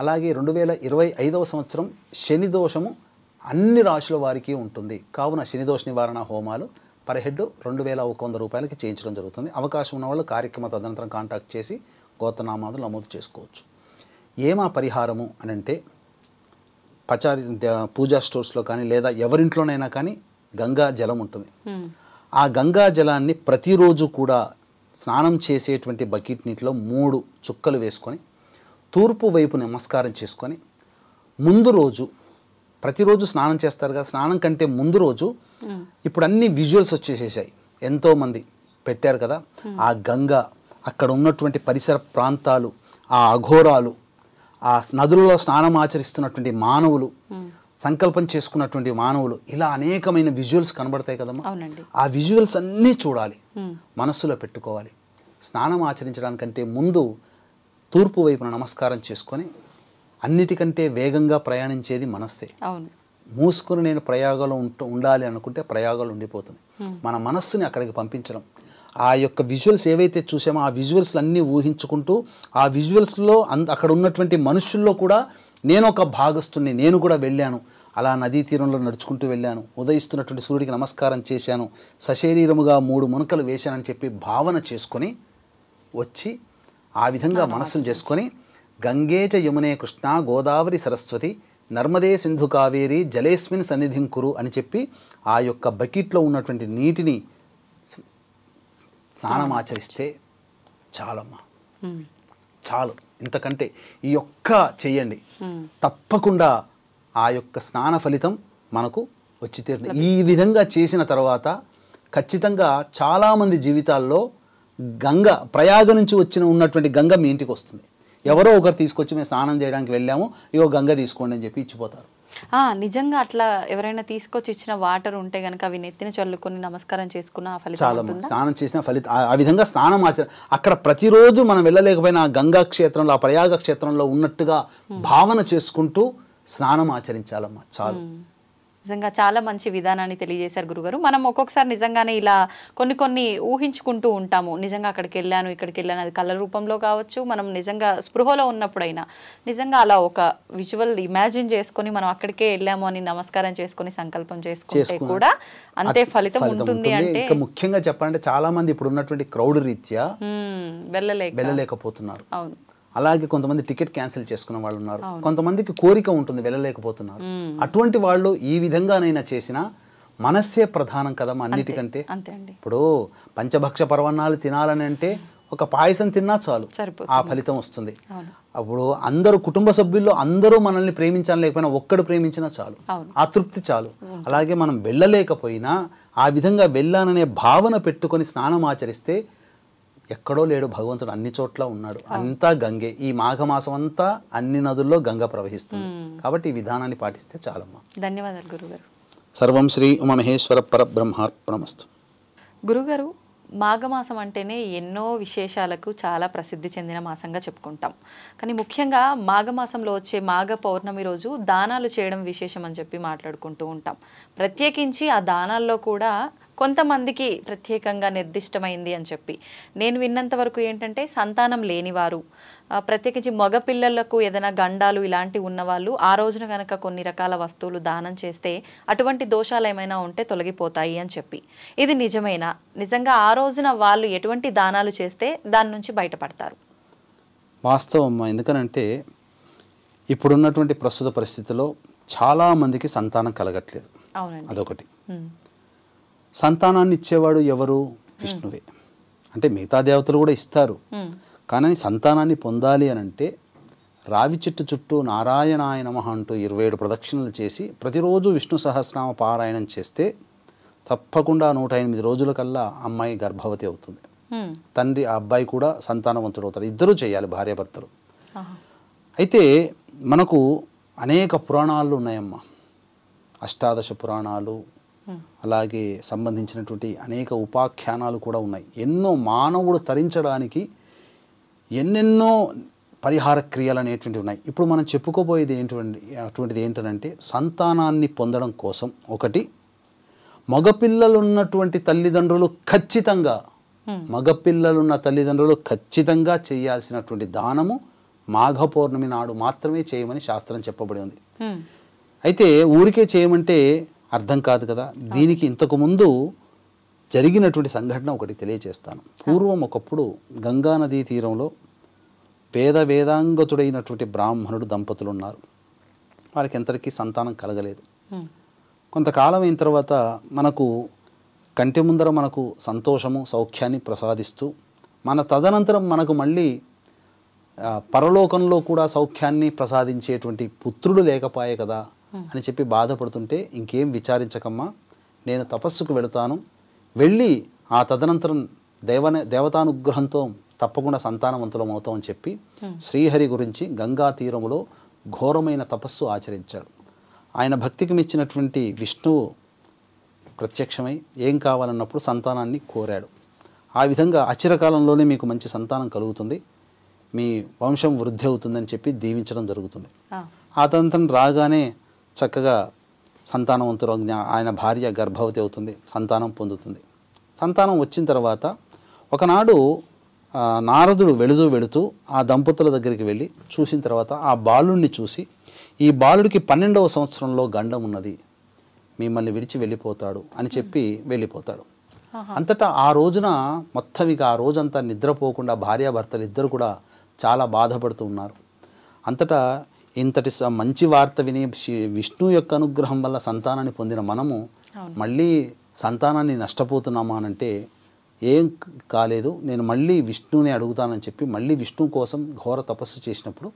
అలాగే 2025వ సంవత్సరం శని దోషము అన్ని రాశుల వారికి ఉంటుంది కావున శని దోష నివారణ హోమాలు పర్ హెడ్ 2100 రూపాయలకి చేయించడం జరుగుతుంది. అవకాశం ఉన్న వాళ్ళు కార్యక్రమ తదనంతరం కాంటాక్ట్ చేసి గోత్రనామాలు నమోదు చేసుకోవచ్చు. ఏమా పరిహారము అని అంటే, పచారి పూజా స్టోర్స్లో కానీ లేదా ఎవరింట్లోనైనా కానీ గంగా జలం ఉంటుంది. ఆ గంగా జలాన్ని ప్రతిరోజు కూడా స్నానం చేసేటువంటి బకెట్ నీటిలో 3 చుక్కలు వేసుకొని తూర్పు వైపు నమస్కారం చేసుకొని ముందు రోజు, ప్రతిరోజు స్నానం చేస్తారు కదా, స్నానం కంటే ముందు రోజు ఇప్పుడు అన్ని విజువల్స్ వచ్చేసేసాయి, ఎంతోమంది పెట్టారు కదా, ఆ గంగా, అక్కడ ఉన్నటువంటి పరిసర ప్రాంతాలు, ఆ అఘోరాలు, ఆ నదులలో స్నానం ఆచరిస్తున్నటువంటి మానవులు, సంకల్పం చేసుకున్నటువంటి మానవులు, ఇలా అనేకమైన విజువల్స్ కనబడతాయి కదమ్మా. ఆ విజువల్స్ అన్నీ చూడాలి, మనస్సులో పెట్టుకోవాలి. స్నానం ఆచరించడానికంటే ముందు తూర్పు వైపున నమస్కారం చేసుకొని, అన్నిటికంటే వేగంగా ప్రయాణించేది మనస్సే. మూసుకొని నేను ప్రయాగంలో ఉండాలి అనుకుంటే ప్రయాగంలో ఉండిపోతుంది. మన మనస్సుని అక్కడికి పంపించడం, ఆ యొక్క విజువల్స్ ఏవైతే చూసామో ఆ విజువల్స్ అన్నీ ఊహించుకుంటూ, ఆ విజువల్స్లో అక్కడ ఉన్నటువంటి మనుషుల్లో కూడా నేను ఒక భాగస్తుని, నేను కూడా వెళ్ళాను, అలా నదీ తీరంలో నడుచుకుంటూ వెళ్ళాను, ఉదయిస్తున్నటువంటి సూర్యుడికి నమస్కారం చేశాను, సశరీరముగా 3 మునకలు వేశానని చెప్పి భావన చేసుకొని వచ్చి ఆ విధంగా మనస్సును చేసుకొని గంగేచ యమునే కృష్ణ గోదావరి సరస్వతి నర్మదే సింధు కావేరి జలేస్మిన్ సన్నిధిం కురు అని చెప్పి ఆ యొక్క బకెట్లో ఉన్నటువంటి నీటిని స్నానం ఆచరిస్తే చాలమ్మా, చాలు. ఇంతకంటే ఈ ఒక్క చెయ్యండి, తప్పకుండా ఆ యొక్క స్నాన ఫలితం మనకు వచ్చి తీరుతుంది. ఈ విధంగా చేసిన తర్వాత ఖచ్చితంగా చాలామంది జీవితాల్లో గంగ, ప్రయాగ నుంచి ఉన్నటువంటి గంగ మీ ఇంటికి వస్తుంది. ఎవరో ఒకరు తీసుకొచ్చి మేము స్నానం చేయడానికి వెళ్ళాము, ఇగో గంగ తీసుకోండి అని చెప్పి ఇచ్చిపోతారు. నిజంగా అట్లా ఎవరైనా తీసుకొచ్చి ఇచ్చిన వాటర్ ఉంటే గనక అవి నెత్తిన చల్లుకొని నమస్కారం చేసుకున్న ఆ ఫలితం చాలా ఉంటుందా? స్నానం చేసిన ఫలితం ఆ విధంగా స్నానం అక్కడ ప్రతిరోజు మనం వెళ్ళలేకపోయినా ఆ గంగా క్షేత్రంలో ఆ ప్రయాగ క్షేత్రంలో ఉన్నట్టుగా భావన చేసుకుంటూ స్నానం ఆచరించాలమ్మా చాలు. నిజంగా చాలా మంచి విధానాన్ని తెలియజేశారు గురుగారు. మనం ఒక్కొక్కసారి నిజంగానే ఇలా కొన్ని ఊహించుకుంటూ ఉంటాము. నిజంగా అక్కడికి వెళ్ళాను, ఇక్కడికి వెళ్ళాను, అది కళ రూపంలో కావచ్చు, మనం నిజంగా స్పృహలో ఉన్నప్పుడైనా నిజంగా అలా ఒక విజువల్ ఇమాజిన్ చేసుకొని మనం అక్కడికే వెళ్ళాము అని నమస్కారం చేసుకొని సంకల్పం చేసుకుంటే కూడా అంతే ఫలితం ఉంటుంది. అంటే ఇంకా ముఖ్యంగా చెప్పాలంటే చాలా మంది ఇప్పుడు ఉన్నటువంటి క్రౌడ్ రీత్యా వెళ్ళలేకపోతున్నారు. అవును. అలాగే కొంతమంది టికెట్ క్యాన్సిల్ చేసుకున్న వాళ్ళు ఉన్నారు, కొంతమందికి కోరిక ఉంటుంది వెళ్ళలేకపోతున్నారు. అటువంటి వాళ్ళు ఈ విధంగానైనా చేసిన మనస్సే ప్రధానం కదమ్మా అన్నిటికంటే. ఇప్పుడు పంచభక్ష పర్వణాలు తినాలని అంటే ఒక పాయసం తిన్నా చాలు ఆ ఫలితం వస్తుంది. అప్పుడు అందరూ కుటుంబ సభ్యుల్లో అందరూ మనల్ని ప్రేమించాలని లేకపోయినా ఒక్కడు ప్రేమించినా చాలు, ఆ తృప్తి చాలు. అలాగే మనం వెళ్ళలేకపోయినా ఆ విధంగా వెళ్ళాననే భావన పెట్టుకొని స్నానం ఆచరిస్తే ఎక్కడో లేడు భగవంతుడు, అన్ని చోట్ల ఉన్నాడు, అంతా గంగే. ఈ మాఘమాసం అంతా అన్ని నదుల్లో గంగ ప్రవహిస్తుంది. కాబట్టి ఈ విధానాన్ని పాటిస్తే చాలమ్మా. ధన్యవాదాలు గురుగారు. సర్వం శ్రీ ఉమామహేశ్వర పరబ్రహ్మార్పణమస్తు. గురుగారు, మాఘమాసం అంటేనే ఎన్నో విశేషాలకు చాలా ప్రసిద్ధి చెందిన మాసంగా చెప్పుకుంటాం. కానీ ముఖ్యంగా మాఘమాసంలో వచ్చే మాఘ పౌర్ణమి రోజు దానాలు చేయడం విశేషం అని చెప్పి మాట్లాడుకుంటూ ఉంటాం. ప్రత్యేకించి ఆ దానాల్లో కూడా కొంతమందికి ప్రత్యేకంగా నిర్దిష్టమైంది అని చెప్పి నేను విన్నంత వరకు ఏంటంటే సంతానం లేనివారు, ప్రత్యేకించి మగపిల్లలకు ఏదైనా గండాలు ఇలాంటివి ఉన్నవాళ్ళు ఆ రోజున కనుక కొన్ని రకాల వస్తువులు దానం చేస్తే అటువంటి దోషాలు ఏమైనా ఉంటే తొలగిపోతాయి అని చెప్పి, ఇది నిజమేనా? నిజంగా ఆ రోజున వాళ్ళు ఎటువంటి దానాలు చేస్తే దాని నుంచి బయటపడతారు? వాస్తవం. ఎందుకనంటే ఇప్పుడున్నటువంటి ప్రస్తుత పరిస్థితిలో చాలామందికి సంతానం కలగట్లేదు. అదొకటి. సంతానాన్ని ఇచ్చేవాడు ఎవరు? విష్ణువే. అంటే మిగతా దేవతలు కూడా ఇస్తారు, కానీ సంతానాన్ని పొందాలి అని అంటే రావి చెట్టు చుట్టూ నారాయణాయ నమః అంటూ 27 ప్రదక్షిణలు చేసి ప్రతిరోజు విష్ణు సహస్రనామ పారాయణం చేస్తే తప్పకుండా 108 రోజుల కల్లా అమ్మాయి గర్భవతి అవుతుంది. తండ్రి ఆ అబ్బాయి కూడా సంతానవంతుడు అవుతాడు. ఇద్దరూ చేయాలి, భార్యాభర్తలు. అయితే మనకు అనేక పురాణాలు ఉన్నాయమ్మా, అష్టాదశ పురాణాలు, అలాగే సంబంధించినటువంటి అనేక ఉపాఖ్యానాలు కూడా ఉన్నాయి. ఎన్నో మానవుడు తరించడానికి ఎన్నెన్నో పరిహార క్రియలు అనేటువంటివి ఉన్నాయి. ఇప్పుడు మనం చెప్పుకోబోయేది అటువంటిది ఏంటంటే సంతానాన్ని పొందడం కోసం ఒకటి మగపిల్లలున్నటువంటి తల్లిదండ్రులు ఖచ్చితంగా చేయాల్సినటువంటి దానము మాఘ పౌర్ణమి నాడు మాత్రమే చేయమని శాస్త్రం చెప్పబడి ఉంది. అయితే ఊరికే చేయమంటే అర్థం కాదు కదా. దీనికి ఇంతకు ముందు జరిగినటువంటి సంఘటన ఒకటి తెలియజేస్తాను. పూర్వం ఒకప్పుడు గంగా నదీ తీరంలో వేదాంగతుడైనటువంటి బ్రాహ్మణుడు దంపతులు ఉన్నారు. వారికి ఎంతటికీ సంతానం కలగలేదు. కొంతకాలం అయిన తర్వాత మనకు కంటి ముందర మనకు సంతోషము సౌఖ్యాన్ని ప్రసాదిస్తూ మన తదనంతరం మనకు మళ్ళీ పరలోకంలో కూడా సౌఖ్యాన్ని ప్రసాదించేటువంటి పుత్రుడు లేకపోయే కదా అని చెప్పి బాధపడుతుంటే ఇంకేం విచారించకమ్మా, నేను తపస్సుకు వెళుతాను, వెళ్ళి ఆ తదనంతరం దేవతానుగ్రహంతో తప్పకుండా సంతానవంతులం అవుతాం అని చెప్పి శ్రీహరి గురించి గంగా తీరములో ఘోరమైన తపస్సు ఆచరించాడు. ఆయన భక్తికి మెచ్చినటువంటి విష్ణువు ప్రత్యక్షమై ఏం కావాలన్నప్పుడు సంతానాన్ని కోరాడు. ఆ విధంగా అచిరకాలంలోనే మీకు మంచి సంతానం కలుగుతుంది, మీ వంశం వృద్ధి అవుతుందని చెప్పి దీవించడం జరుగుతుంది. ఆ తదనంతరం రాగానే చక్కగా సంతానవంతుడు, ఆయన భార్య గర్భవతి అవుతుంది, సంతానం పొందుతుంది. సంతానం వచ్చిన తర్వాత ఒకనాడు నారదుడు వెళుతూ ఆ దంపతుల దగ్గరికి వెళ్ళి చూసిన తర్వాత ఆ బాలుడిని చూసి, ఈ బాలుడికి 12వ సంవత్సరంలో గండం ఉన్నది, మిమ్మల్ని విడిచి వెళ్ళిపోతాడు అని చెప్పి వెళ్ళిపోతాడు. అంతటా ఆ రోజున మొత్తం ఇక ఆ రోజంతా నిద్రపోకుండా భార్యాభర్తలు ఇద్దరు కూడా చాలా బాధపడుతూ ఉన్నారు. అంతటా ఇంతటి మంచి వార్త విని విష్ణు యొక్క అనుగ్రహం వల్ల సంతానాన్ని పొందిన మనము మళ్ళీ సంతానాన్ని నష్టపోతున్నామా అనంటే ఏం కాలేదు, నేను మళ్ళీ విష్ణుని అడుగుతానని చెప్పి మళ్ళీ విష్ణు కోసం ఘోర తపస్సు చేసినప్పుడు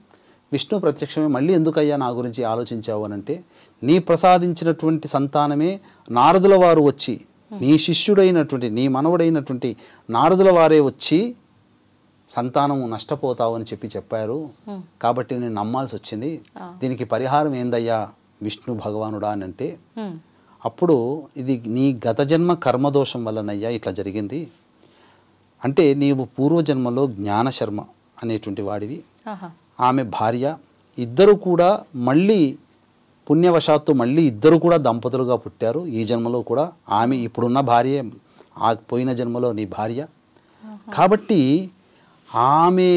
విష్ణు ప్రత్యక్షమే మళ్ళీ ఎందుకయ్యా నా గురించి ఆలోచించావు అనంటే, నీ ప్రసాదించినటువంటి సంతానమే నారదుల వారు వచ్చి, నీ శిష్యుడైనటువంటి నీ మనవడైనటువంటి నారదుల వారే వచ్చి సంతానం నష్టపోతావు అని చెప్పారు, కాబట్టి నేను నమ్మాల్సి వచ్చింది, దీనికి పరిహారం ఏందయ్యా విష్ణు భగవానుడా అని అంటే అప్పుడు ఇది నీ గత జన్మ కర్మదోషం వల్లనయ్యా ఇట్లా జరిగింది. అంటే నీవు పూర్వజన్మలో జ్ఞానశర్మ అనేటువంటి వాడివి, ఆమె భార్య, ఇద్దరు కూడా మళ్ళీ పుణ్యవశాత్తు మళ్ళీ ఇద్దరు కూడా దంపతులుగా పుట్టారు. ఈ జన్మలో కూడా ఆమె ఇప్పుడున్న భార్య, ఆ పోయిన జన్మలో నీ భార్య. కాబట్టి ఆమె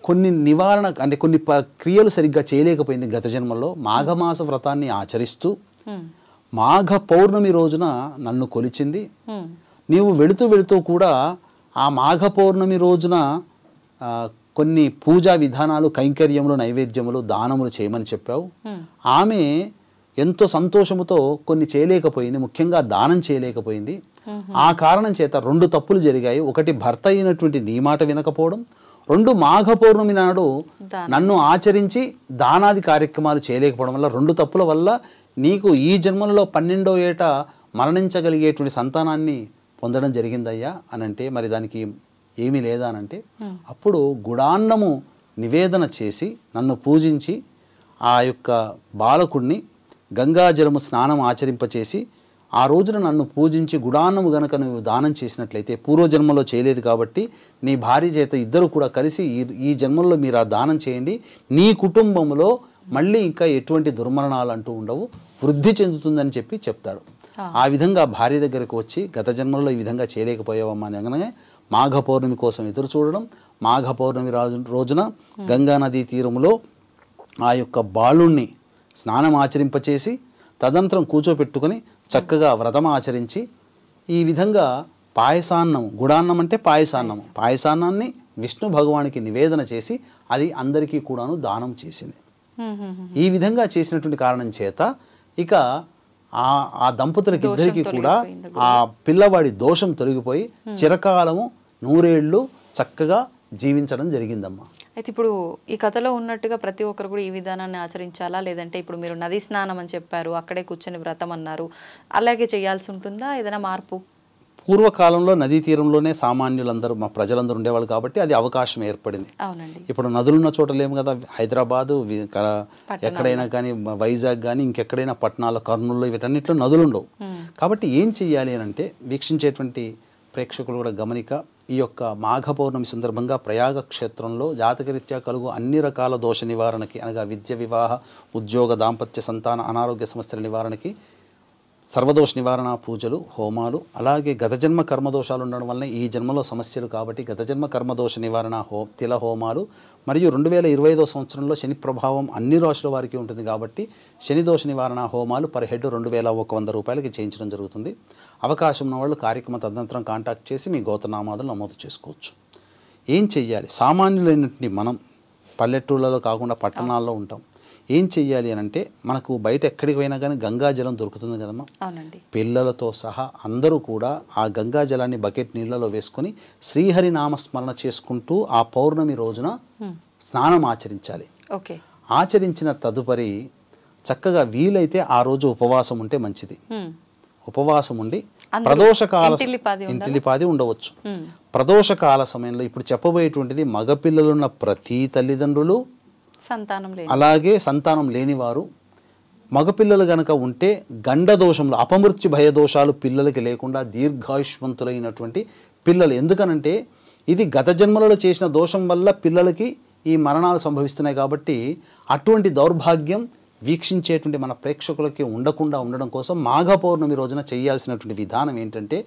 కొన్ని నివారణ అంటే కొన్ని క్రియలు సరిగ్గా చేయలేకపోయింది గత జన్మలో. మాఘమాస వ్రతాన్ని ఆచరిస్తూ మాఘ పౌర్ణమి రోజున నన్ను కొలిచింది. నీవు వెళుతూ వెళుతూ కూడా ఆ మాఘ పౌర్ణమి రోజున కొన్ని పూజా విధానాలు, కైంకర్యములు, నైవేద్యములు, దానములు చేయమని చెప్పావు. ఆమె ఎంతో సంతోషముతో కొన్ని చేయలేకపోయింది, ముఖ్యంగా దానం చేయలేకపోయింది. ఆ కారణం చేత 2 తప్పులు జరిగాయి. ఒకటి, భర్త అయినటువంటి నీ మాట వినకపోవడం. 2, మాఘ పౌర్ణమి నాడు నన్ను ఆచరించి దానాది కార్యక్రమాలు చేయలేకపోవడం వల్ల 2 తప్పుల వల్ల నీకు ఈ జన్మలలో 12వ ఏట మరణించగలిగేటువంటి సంతానాన్ని పొందడం జరిగిందయ్యా అని అంటే, మరి దానికి ఏమీ లేదా అని అంటే, అప్పుడు గుడాన్నము నివేదన చేసి నన్ను పూజించి ఆ యొక్క బాలకుడిని గంగాజలము స్నానం ఆచరింపచేసి ఆ రోజున నన్ను పూజించి గుడాన్నము గనక నువ్వు దానం చేసినట్లయితే, పూర్వజన్మలో చేయలేదు కాబట్టి నీ భార్య చేత ఇద్దరు కూడా కలిసి ఈ జన్మల్లో మీరు ఆ దానం చేయండి, నీ కుటుంబంలో మళ్ళీ ఇంకా ఎటువంటి దుర్మరణాలు అంటూ ఉండవు, వృద్ధి చెందుతుందని చెప్పి చెప్తాడు. ఆ విధంగా భార్య దగ్గరకు వచ్చి గత జన్మలో ఈ విధంగా చేయలేకపోయావమ్మా అని అనగానే మాఘ పౌర్ణమి కోసం ఎదురు చూడడం. మాఘ పౌర్ణమి రోజున గంగానదీ తీరములో ఆ యొక్క బాలుణ్ణి స్నానం ఆచరింపచేసి తదనంతరం కూర్చోపెట్టుకొని చక్కగా వ్రతం ఆచరించి ఈ విధంగా పాయసాన్నం, గుడాన్నం అంటే పాయసాన్నము, పాయసాన్నాన్ని విష్ణు భగవానికి నివేదన చేసి అది అందరికీ కూడాను దానం చేసింది. ఈ విధంగా చేసినటువంటి కారణం చేత ఇక ఆ దంపతులకి ఇద్దరికి కూడా ఆ పిల్లవాడి దోషం తొలగిపోయి చిరకాలము 100 ఏళ్ళు చక్కగా జీవించడం జరిగిందమ్మా. అయితే ఇప్పుడు ఈ కథలో ఉన్నట్టుగా ప్రతి ఒక్కరు కూడా ఈ విధానాన్ని ఆచరించాలా, లేదంటే ఇప్పుడు మీరు నదీ స్నానం అని చెప్పారు, అక్కడే కూర్చొని వ్రతం అన్నారు, అలాగే చేయాల్సి ఉంటుందా ఏదైనా మార్పు? పూర్వకాలంలో నదీ తీరంలోనే సామాన్యులందరూ, మా ప్రజలందరూ ఉండేవాళ్ళు కాబట్టి అది అవకాశం ఏర్పడింది. అవునండి. ఇప్పుడు నదులున్న చోట లేము కదా, హైదరాబాదు ఇక్కడ ఎక్కడైనా కానీ, వైజాగ్ కానీ ఇంకెక్కడైనా పట్టణాలు, కర్నూలు వీటన్నిటిలో నదులు ఉండవు. కాబట్టి ఏం చెయ్యాలి అని అంటే, వీక్షించేటువంటి ప్రేక్షకులు కూడా గమనిక, ఈ యొక్క మాఘ పౌర్ణమి సందర్భంగా ప్రయాగ క్షేత్రంలో జాతకరీత్యా కలుగు అన్ని రకాల దోష నివారణకి, అనగా విద్య, వివాహ, ఉద్యోగ, దాంపత్య, సంతాన, అనారోగ్య సమస్యల నివారణకి సర్వదోష నివారణ పూజలు, హోమాలు, అలాగే గత జన్మ కర్మదోషాలు ఉండడం వల్ల ఈ జన్మలో సమస్యలు కాబట్టి గత జన్మ కర్మదోష నివారణ తిల హోమాలు, మరియు 2025వ సంవత్సరంలో శని ప్రభావం అన్ని రాశుల వారికి ఉంటుంది కాబట్టి శని దోష నివారణ హోమాలు పర్ హెడ్ 2100 రూపాయలకి చేయించడం జరుగుతుంది. అవకాశం ఉన్న వాళ్ళు కార్యక్రమ తదనంతరం కాంటాక్ట్ చేసి మీ గోత్రనామాదులు నమోదు చేసుకోవచ్చు. ఏం చెయ్యాలి? సామాన్యులైనటువంటి మనం పల్లెటూళ్ళలో కాకుండా పట్టణాల్లో ఉంటాం. ఏం చెయ్యాలి అని అంటే, మనకు బయట ఎక్కడికి పోయినా కానీ గంగాజలం దొరుకుతుంది కదమ్మా. అవునండి. పిల్లలతో సహా అందరూ కూడా ఆ గంగాజలాన్ని బకెట్ నీళ్ళలో వేసుకొని శ్రీహరి నామస్మరణ చేసుకుంటూ ఆ పౌర్ణమి రోజున స్నానం ఆచరించాలి. ఓకే. ఆచరించిన తదుపరి చక్కగా వీలైతే ఆ రోజు ఉపవాసం ఉంటే మంచిది. ఉపవాసం ఉండి ప్రదోషకాల ఇంటిలిపాది ఉండవచ్చు. ప్రదోషకాల సమయంలో ఇప్పుడు చెప్పబోయేటువంటిది మగపిల్లలున్న ప్రతి తల్లిదండ్రులు, అలాగే సంతానం లేనివారు, మగపిల్లలు గనక ఉంటే గండదోషంలో అపమృత్యు భయదోషాలు పిల్లలకి లేకుండా దీర్ఘాయుష్మంతులైనటువంటి పిల్లలు. ఎందుకనంటే ఇది గత జన్మలలో చేసిన దోషం వల్ల పిల్లలకి ఈ మరణాలు సంభవిస్తున్నాయి కాబట్టి అటువంటి దౌర్భాగ్యం వీక్షించేటువంటి మన ప్రేక్షకులకి ఉండకుండా ఉండడం కోసం మాఘ పౌర్ణమి రోజున చేయాల్సినటువంటి విధానం ఏంటంటే,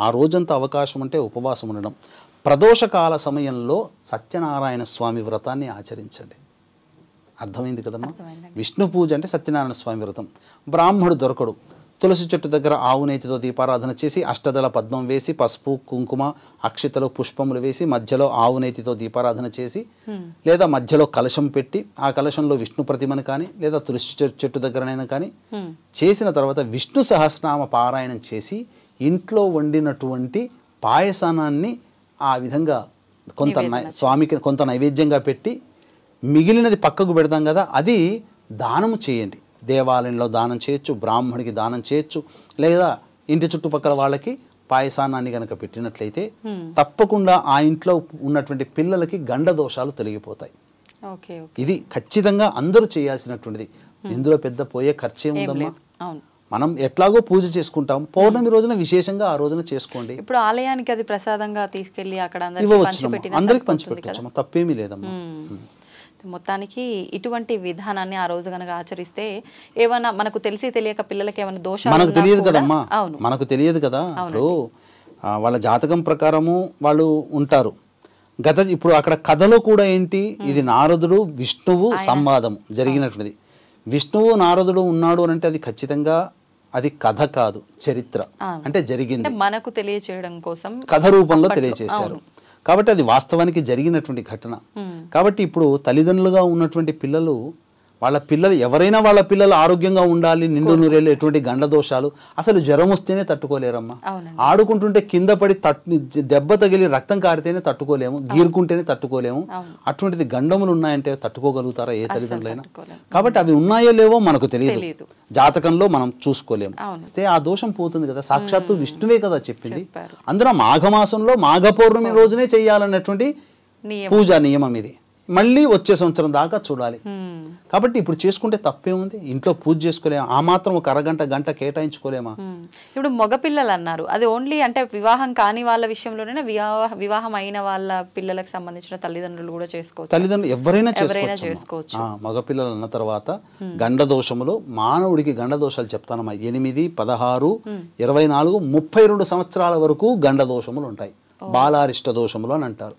ఆ రోజంతా అవకాశం ఉంటే ఉపవాసం ఉండడం. ప్రదోషకాల సమయంలో సత్యనారాయణ స్వామి వ్రతాన్ని ఆచరించండి. అర్థమైంది కదమ్మా. విష్ణు పూజ అంటే సత్యనారాయణ స్వామి వ్రతం. బ్రాహ్మడు దొరకడు, తులసి చెట్టు దగ్గర ఆవు నేతితో దీపారాధన చేసి అష్టదళ పద్మం వేసి పసుపు, కుంకుమ, అక్షితలు, పుష్పములు వేసి మధ్యలో ఆవు నేతితో దీపారాధన చేసి, లేదా మధ్యలో కలశం పెట్టి ఆ కలశంలో విష్ణు ప్రతిమను కానీ లేదా తులసి చెట్టు దగ్గరనైనా కానీ చేసిన తర్వాత విష్ణు సహస్రనామ పారాయణం చేసి ఇంట్లో వండినటువంటి పాయసానాన్ని ఆ విధంగా కొంత స్వామికి కొంత నైవేద్యంగా పెట్టి మిగిలినది పక్కకు పెడతాం కదా, అది దానము చేయండి. దేవాలయంలో దానం చేయొచ్చు, బ్రాహ్మడికి దానం చేయొచ్చు, లేదా ఇంటి చుట్టుపక్కల వాళ్ళకి పాయసానాన్ని కనుక పెట్టినట్లయితే తప్పకుండా ఆ ఇంట్లో ఉన్నటువంటి పిల్లలకి గండ దోషాలు తొలగిపోతాయి. ఇది ఖచ్చితంగా అందరూ చేయాల్సినటువంటిది. ఇందులో పెద్ద పోయే ఖర్చే ఉందమ్మా. అవును. మనం ఎట్లాగో పూజ చేసుకుంటాం, పౌర్ణమి రోజున విశేషంగా ఆ రోజున చేసుకోండి. ఇప్పుడు ఆలయానికి అది ప్రసాదంగా తీసుకెళ్లి అక్కడ అందరికి పంచిపెట్టచ్చు, తప్పేమీ లేదమ్మా. మొత్తానికి ఇటువంటి విధానాన్ని ఆ రోజు గనక ఆచరిస్తే ఏమన్నా మనకు తెలిసి తెలియక పిల్లలకి ఏమైనా దోషాలు మనకు తెలియదు కదమ్మా, మనకు తెలియదు కదా. ఇప్పుడు వాళ్ళ జాతకం ప్రకారము వాళ్ళు ఉంటారు. ఇప్పుడు అక్కడ కథలో కూడా ఏంటి, ఇది నారదుడు విష్ణువు సంవాదం జరిగినటువంటిది. విష్ణువు నారదుడు ఉన్నాడు అని అంటే అది ఖచ్చితంగా అది కథ కాదు, చరిత్ర. అంటే జరిగింది, మనకు తెలియచేయడం కోసం కథ రూపంలో తెలియచేశారు. కాబట్టి అది వాస్తవానికి జరిగినటువంటి ఘటన. కాబట్టి ఇప్పుడు తల్లిదండ్రులుగా ఉన్నటువంటి పిల్లలు, వాళ్ళ పిల్లలు ఎవరైనా వాళ్ళ పిల్లలు ఆరోగ్యంగా ఉండాలి, నిండు నూరేళ్ళు, ఎటువంటి గండదోషాలు, అసలు జ్వరం వస్తేనే తట్టుకోలేరమ్మా. ఆడుకుంటుంటే కింద పడి దెబ్బ తగిలి రక్తం కారితేనే తట్టుకోలేము, గీరుకుంటేనే తట్టుకోలేము. అటువంటిది గండములు ఉన్నాయంటే తట్టుకోగలుగుతారా ఏ తల్లిదండ్రులైనా? కాబట్టి అవి ఉన్నాయో లేవో మనకు తెలియదు, జాతకంలో మనం చూసుకోలేము. అయితే ఆ దోషం పోతుంది కదా, సాక్షాత్తు విష్ణువే కదా చెప్పింది. అందులో మాఘమాసంలో మాఘ పౌర్ణమి రోజునే చెయ్యాలన్నటువంటి పూజా నియమం ఇది. మళ్ళీ వచ్చే సంవత్సరం దాకా చూడాలి. కాబట్టి ఇప్పుడు చేసుకుంటే తప్పేముంది, ఇంట్లో పూజ చేసుకోలేమా? ఆ మాత్రం ఒక అరగంట గంట కేటాయించుకోలేమా? ఇప్పుడు మగపిల్లలు అన్నారు, అది ఓన్లీ అంటే వివాహం కాని వాళ్ళ విషయంలోనే, వివాహం అయిన వాళ్ళ పిల్లలకు సంబంధించిన తల్లిదండ్రులు కూడా చేసుకోవచ్చు? తల్లిదండ్రులు ఎవరైనా చేసుకోవచ్చు. మగపిల్లలు అన్న తర్వాత గండదోషములు, మానవుడికి గండదోషాలు చెప్తానమ్మా, 8, 16, 24, 32 సంవత్సరాల వరకు గండదోషములు ఉంటాయి. బాలారిష్ట దోషములు అని అంటారు.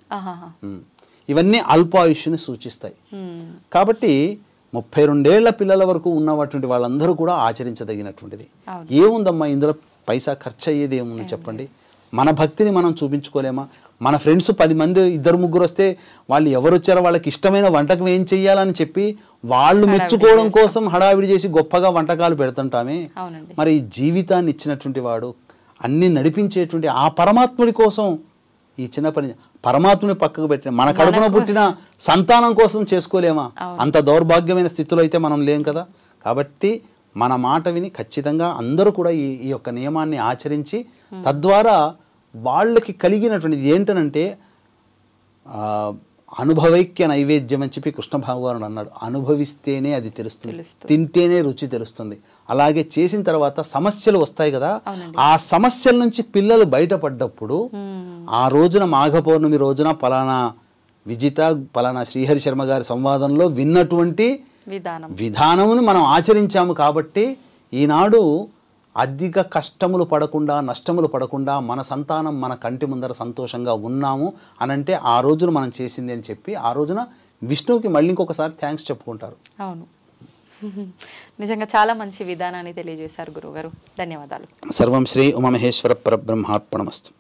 ఇవన్నీ అల్పాయుష్ని సూచిస్తాయి. కాబట్టి 32 ఏళ్ల పిల్లల వరకు ఉన్నటువంటి వాళ్ళందరూ కూడా ఆచరించదగినటువంటిది. ఏముందమ్మా ఇందులో పైసా ఖర్చు అయ్యేది ఏముంది చెప్పండి? మన భక్తిని మనం చూపించుకోలేమా? మన ఫ్రెండ్స్ 10 మంది 2-3 వస్తే వాళ్ళు ఎవరు వచ్చారో వాళ్ళకి ఇష్టమైన వంటకం ఏం చెయ్యాలని చెప్పి వాళ్ళు మెచ్చుకోవడం కోసం హడావిడి చేసి గొప్పగా వంటకాలు పెడుతుంటామే. మరి జీవితాన్ని ఇచ్చినటువంటి వాడు, అన్ని నడిపించేటువంటి ఆ పరమాత్ముడి కోసం ఈ చిన్న పని, పరమాత్ముని పక్కకు పెట్టిన మన కడుపున పుట్టిన సంతానం కోసం చేసుకోలేమా? అంత దౌర్భాగ్యమైన స్థితిలో అయితే మనం లేం కదా. కాబట్టి మన మాట విని ఖచ్చితంగా అందరూ కూడా ఈ యొక్క నియమాన్ని ఆచరించి, తద్వారా వాళ్ళకి కలిగినటువంటిది ఏంటనంటే అనుభవైక్య నైవేద్యం అని చెప్పి కృష్ణ భగవానుడు అన్నాడు. అనుభవిస్తేనే అది తెలుస్తుంది, తింటేనే రుచి తెలుస్తుంది. అలాగే చేసిన తర్వాత సమస్యలు వస్తాయి కదా, ఆ సమస్యల నుంచి పిల్లలు బయటపడ్డప్పుడు ఆ రోజున మాఘ పౌర్ణమి రోజున పలానా విజిత, పలానా శ్రీహరి శర్మ గారి సంవాదంలో విన్నటువంటి విధానమును మనం ఆచరించాము. కాబట్టి ఈనాడు అధిక కష్టములు పడకుండా, నష్టములు పడకుండా మన సంతానం మన కంటి ముందర సంతోషంగా ఉన్నాము అనంటే ఆ రోజున మనం చేసింది అని చెప్పి ఆ రోజున విష్ణువుకి మళ్ళీ ఇంకొకసారి థ్యాంక్స్ చెప్పుకుంటారు. అవును, నిజంగా చాలా మంచి విధానాన్ని తెలియజేశారు గురువుగారు. ధన్యవాదాలు. సర్వం శ్రీ ఉమామహేశ్వర పరబ్రహ్మార్పణమస్తు.